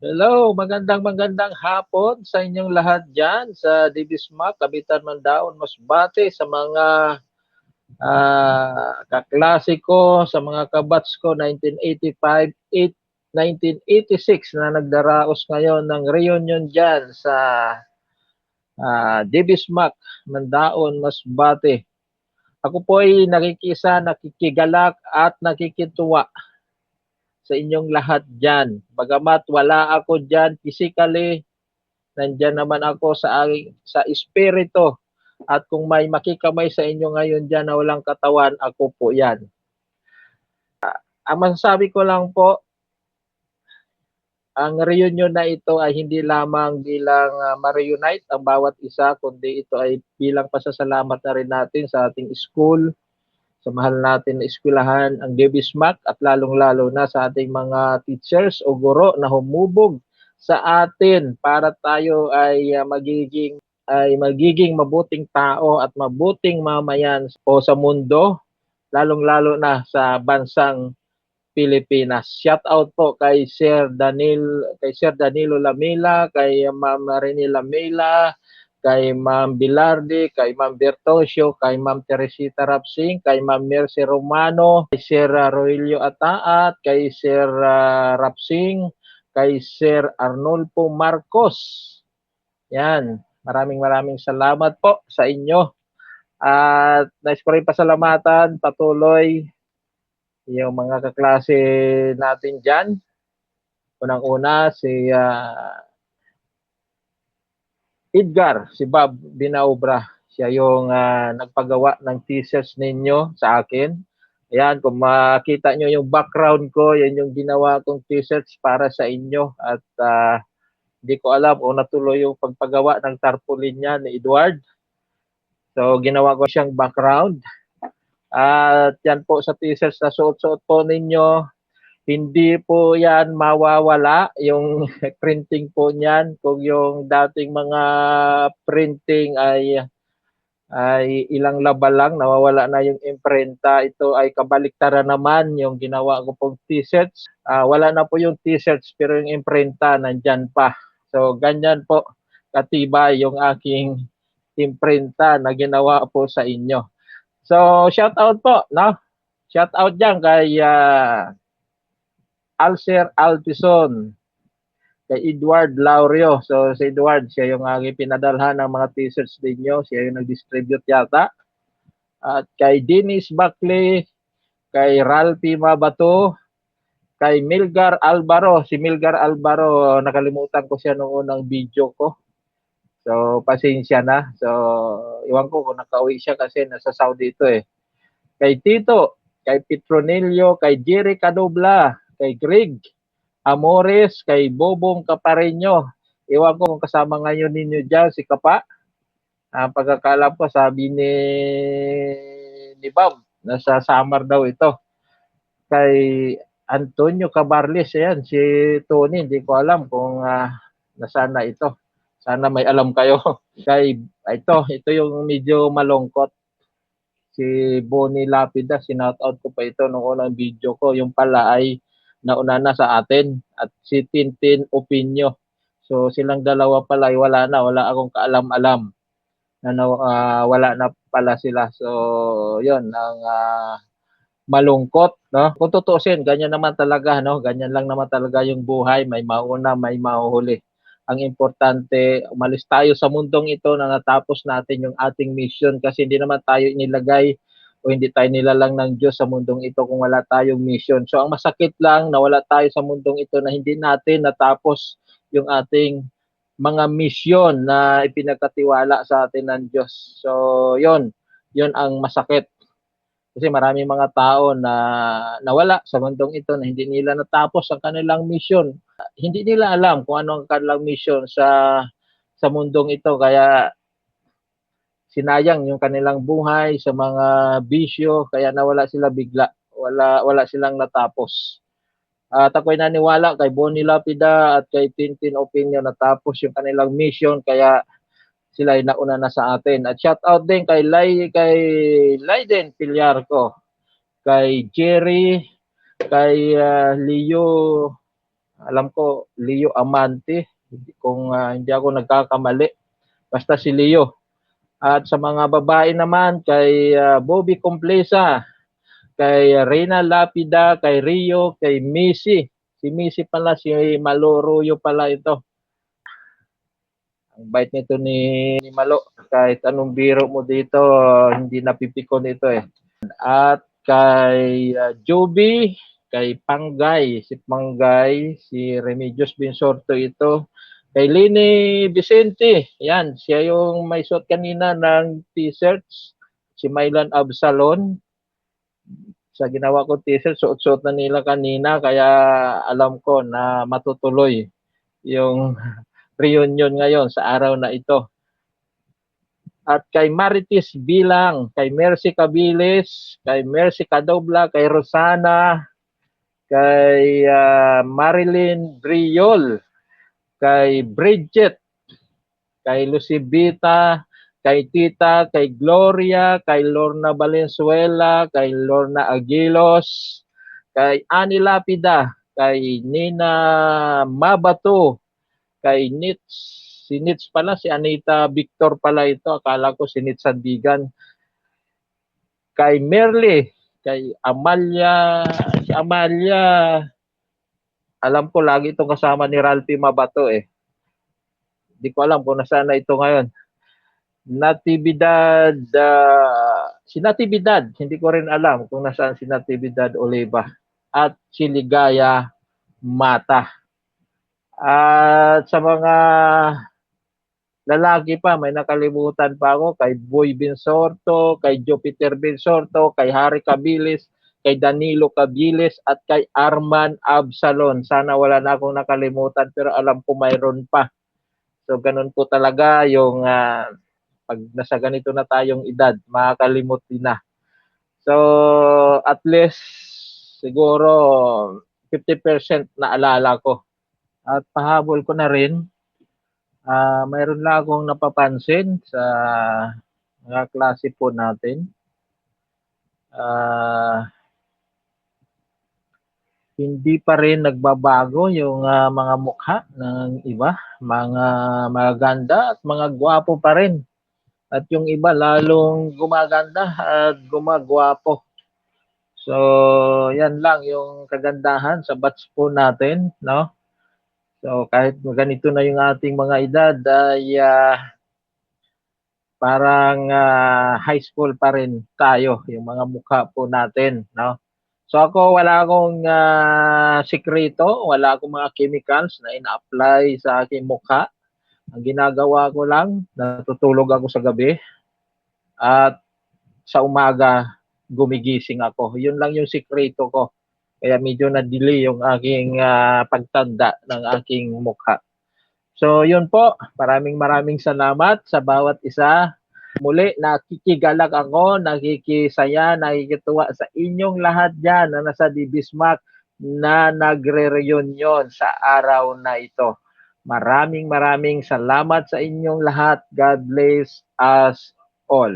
Hello, magandang hapon sa inyong lahat diyan sa Dibismac, Capitan, Mandaon, Masbate, sa mga kaklase ko, sa mga kabats ko 1985, 1986 na nagdaraos ngayon ng reunion diyan sa Dibismac, Mandaon, Masbate. Ako po ay nakikigalak at nakikituwa sa inyong lahat diyan. Bagamat wala ako diyan physically, nandiyan naman ako sa espiritu. At kung may makikamay sa inyo ngayon diyan na walang katawan, ako po 'yan. Ang masasabi ko lang po, ang reunion na ito ay hindi lamang bilang ma-reunite ang bawat isa, kundi ito ay bilang pasasalamat na rin natin sa ating school, sa mahal natin na eskwelahan, ang Debismac, at lalong-lalo na sa ating mga teachers o guro na humubog sa atin para tayo ay magiging mabuting tao at mabuting mamayan po sa mundo, lalong-lalo na sa bansang Pilipinas. Shout out po kay Sir Danilo Lamela, kay Ma'am Rene Lamela, kay Ma'am Bilardi, kay Ma'am Bertosio, kay Ma'am Teresita Rapsing, kay Ma'am Mercy Romano, kay Sir Roelio Ataat, kay Sir Rapsing, kay Sir Arnolfo Marcos. Yan, maraming salamat po sa inyo. At nais ko rin pasalamatan patuloy yung mga kaklase natin dyan. Unang-una si Edgar, si Bob Binaubra. Siya yung nagpagawa ng t-shirts ninyo sa akin. Ayan, kung makita nyo yung background ko, yan yung ginawa kong t-shirts para sa inyo. At hindi ko alam kung natuloy yung pagpagawa ng tarpaulin niya ni Edward. So, ginawa ko siyang background. At yan po sa t-shirts na suot-suot po ninyo, hindi po yan mawawala yung printing po niyan. Kung yung dating mga printing ay ilang laba lang, nawawala na yung imprenta, ito ay kabaliktaran naman yung ginawa ko pong t-shirts. Wala na po yung t-shirts pero yung imprenta nandyan pa. So ganyan po katibay yung aking imprenta na ginawa po sa inyo. So shout out po, no? Shout out diyan kay Alcer Altison, kay Edward Laurio. So si Edward, siya yung aking pinadalhan ng mga t-shirts ninyo. Siya yung nag-distribute yata. At kay Dennis Buckley, kay Ralphie Mabato, kay Milgar Albaro. Si Milgar Albaro, nakalimutan ko siya noong unang video ko. So pasensya na. So iwan ko kung nakauwi siya kasi nasa Saudi ito eh. Kay Tito, kay Petronilio, kay Jerry Cadobla, kay Greg Amores, kay Bobong Capareño. Iwan ko kung kasama ngayon ninyo dyan, si Kapa. Ang pagkakalam ko, sabi ni Bob, nasa Samar daw ito. Kay Antonio Cabarles, ayan, si Tony, hindi ko alam kung nasaan na ito. Sana may alam kayo. Kay, ito yung medyo malungkot. Si Bonnie Lapida, sinoutout ko pa ito nung unang video ko. Yung pala ay nauna na sa atin. At si Tintin Opinio. So silang dalawa pala ay wala na. Wala akong kaalam-alam na wala na pala sila. So yun, ang malungkot. No? Kung tutuusin, ganyan naman talaga. No? Ganyan lang naman talaga yung buhay. May mauna, may mahuhuli. Ang importante, umalis tayo sa mundong ito na natapos natin yung ating mission kasi hindi naman tayo inilagay o hindi tayo nilalang ng Diyos sa mundong ito kung wala tayong mission. So ang masakit lang na wala tayo sa mundong ito na hindi natin natapos yung ating mga mission na ipinagkatiwala sa atin ng Diyos. So yon ang masakit. Kasi maraming mga tao na nawala sa mundong ito na hindi nila natapos ang kanilang mission. Hindi nila alam kung ano ang kanilang mission sa mundong ito. Kaya sinayang yung kanilang buhay sa mga bisyo. Kaya nawala sila bigla. Wala silang natapos. At ako'y naniwala kay Bonnie Lapida at kay Tintin Opinion natapos yung kanilang mission. Kaya sila ay nauna na sa atin. At shout out din kay Leiden Pilyarco, kay Jerry, kay Leo Alam ko, Leo Amante, kung hindi ako nagkakamali. Basta si Leo. At sa mga babae naman, kay Bobby Complesa, kay Reyna Lapida, kay Rio, kay Missy. Si Missy pala, si Maloruyo pala ito. Ang bait nito ni Malo. Kahit anong biro mo dito, hindi napipikon ito eh. At kay Joby, kay Panggay, si Remedios Binsorto ito. Kay Lini Vicente, yan, siya yung may suot kanina ng t-shirts. Si Mylan Absalon, sa ginawa ko t-shirt, suot-suot na nila kanina, kaya alam ko na matutuloy yung reunion ngayon sa araw na ito. At kay Marites Bilang, kay Mercy Cabiles, kay Mercy Cadobla, kay Rosana, kay Marilyn Briol, kay Bridget, kay Lucibita, kay Tita, kay Gloria, kay Lorna Valenzuela, kay Lorna Aguilos, kay Ani Lapida, kay Nina Mabato, kay Nits, si Nits pala, si Anita Victor pala ito, akala ko si Nits Sandigan, kay Merle, kay Amalia, si Amalia, alam ko lagi itong kasama ni Ralphie Mabato eh. Hindi ko alam kung nasaan na ito ngayon. Natividad, si Natividad, hindi ko rin alam kung nasaan si Natividad Oliva. At si Ligaya Mata. At sa mga lalaki pa, may nakalimutan pa ako, kay Boy Binsorto, kay Jupiter Binsorto, kay Harry Cabiles, kay Danilo Cabiles, at kay Arman Absalon. Sana wala na akong nakalimutan, pero alam ko mayroon pa. So, ganun po talaga yung pag nasa ganito na tayong edad, makakalimot din na. So, at least, siguro, 50% na alala ko. At pahabol ko na rin, mayroon lang akong napapansin sa mga klase po natin. Hindi pa rin nagbabago yung mga mukha ng iba, mga maganda at mga gwapo pa rin. At yung iba lalong gumaganda at gumagwapo. So, yan lang yung kagandahan sa batch po natin, no? So, kahit ganito na yung ating mga edad, ay parang high school pa rin tayo, yung mga mukha po natin, no? So ako wala akong sikreto, wala akong mga chemicals na ina-apply sa aking mukha. Ang ginagawa ko lang, natutulog ako sa gabi at sa umaga gumigising ako. Yun lang yung sikreto ko. Kaya medyo na-delay yung aking pagtanda ng aking mukha. So yun po, maraming salamat sa bawat isa. Muli, nakikigalak ako, nakikisaya, nakikituwa sa inyong lahat dyan na nasa Dibismac na nagre-reunion sa araw na ito. Maraming salamat sa inyong lahat. God bless us all.